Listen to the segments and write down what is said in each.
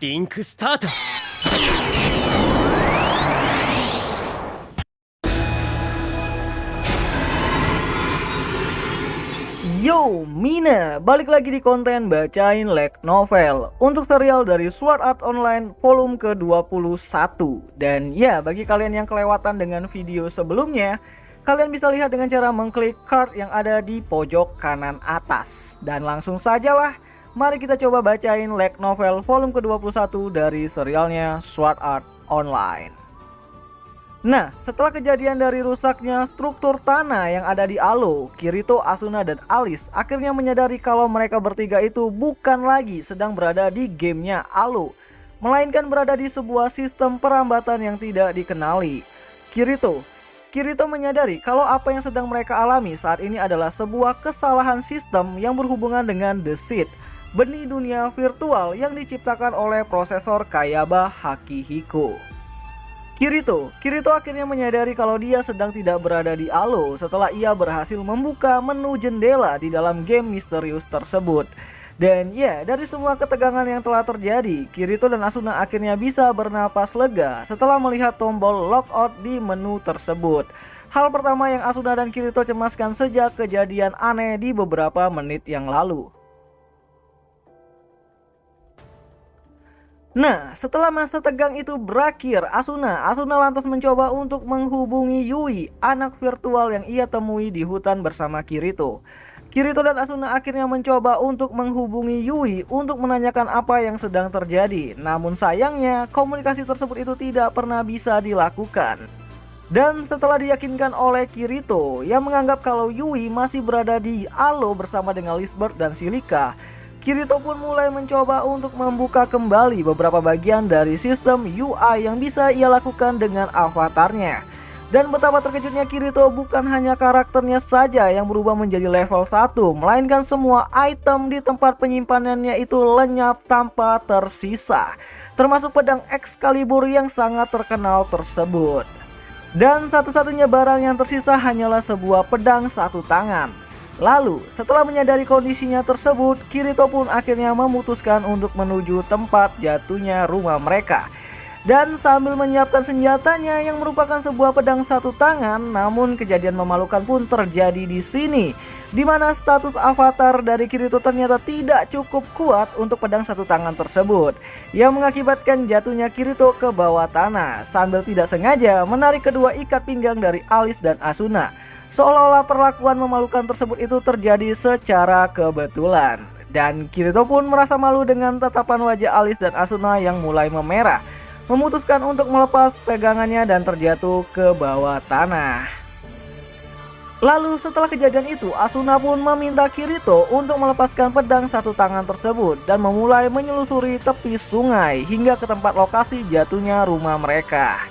リンクスタート。 Yo, Mina, balik lagi di konten bacain light novel untuk serial dari Sword Art Online volume ke-21. Dan ya, bagi kalian yang kelewatan dengan video sebelumnya, kalian bisa lihat dengan cara mengklik card yang ada di pojok kanan atas. Dan langsung sajalah, mari kita coba bacain light novel volume ke-21 dari serialnya Sword Art Online. Nah, setelah kejadian dari rusaknya struktur tanah yang ada di Alo, Kirito, Asuna, dan Alice akhirnya menyadari kalau mereka bertiga itu bukan lagi sedang berada di gamenya Alo, melainkan berada di sebuah sistem perambatan yang tidak dikenali. Kirito menyadari kalau apa yang sedang mereka alami saat ini adalah sebuah kesalahan sistem yang berhubungan dengan The Seed, benih dunia virtual yang diciptakan oleh prosesor Kayaba Hakihiko. Kirito akhirnya menyadari kalau dia sedang tidak berada di Alo setelah ia berhasil membuka menu jendela di dalam game misterius tersebut. Dan ya, dari semua ketegangan yang telah terjadi, Kirito dan Asuna akhirnya bisa bernapas lega setelah melihat tombol logout di menu tersebut. Hal pertama yang Asuna dan Kirito cemaskan sejak kejadian aneh di beberapa menit yang lalu. Nah, setelah masa tegang itu berakhir, Asuna lantas mencoba untuk menghubungi Yui, anak virtual yang ia temui di hutan bersama Kirito. Kirito dan Asuna akhirnya mencoba untuk menghubungi Yui untuk menanyakan apa yang sedang terjadi. Namun sayangnya, komunikasi tersebut itu tidak pernah bisa dilakukan. Dan setelah diyakinkan oleh Kirito yang menganggap kalau Yui masih berada di Alo bersama dengan Lisbeth dan Silika, Kirito pun mulai mencoba untuk membuka kembali beberapa bagian dari sistem UI yang bisa ia lakukan dengan avatarnya. Dan betapa terkejutnya Kirito, bukan hanya karakternya saja yang berubah menjadi level 1, melainkan semua item di tempat penyimpanannya itu lenyap tanpa tersisa, termasuk pedang Excalibur yang sangat terkenal tersebut. Dan satu-satunya barang yang tersisa hanyalah sebuah pedang satu tangan. Lalu, setelah menyadari kondisinya tersebut, Kirito pun akhirnya memutuskan untuk menuju tempat jatuhnya rumah mereka. Dan sambil menyiapkan senjatanya yang merupakan sebuah pedang satu tangan, namun kejadian memalukan pun terjadi di sini, di mana status avatar dari Kirito ternyata tidak cukup kuat untuk pedang satu tangan tersebut, yang mengakibatkan jatuhnya Kirito ke bawah tanah, sambil tidak sengaja menarik kedua ikat pinggang dari Alice dan Asuna. Seolah-olah perlakuan memalukan tersebut itu terjadi secara kebetulan. Dan Kirito pun merasa malu dengan tatapan wajah Alice dan Asuna yang mulai memerah, memutuskan untuk melepas pegangannya dan terjatuh ke bawah tanah. Lalu setelah kejadian itu, Asuna pun meminta Kirito untuk melepaskan pedang satu tangan tersebut dan memulai menyelusuri tepi sungai hingga ke tempat lokasi jatuhnya rumah mereka.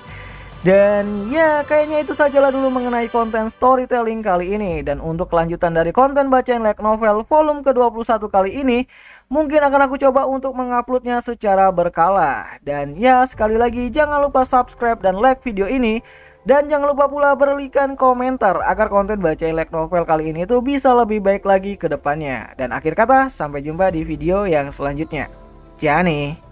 Dan ya, kayaknya itu sajalah dulu mengenai konten storytelling kali ini. Dan untuk kelanjutan dari konten bacain light novel volume ke-21 kali ini, mungkin akan aku coba untuk menguploadnya secara berkala. Dan ya, sekali lagi jangan lupa subscribe dan like video ini. Dan jangan lupa pula berikan komentar agar konten bacain light novel kali ini tuh bisa lebih baik lagi ke depannya. Dan akhir kata, sampai jumpa di video yang selanjutnya. Ciao nih.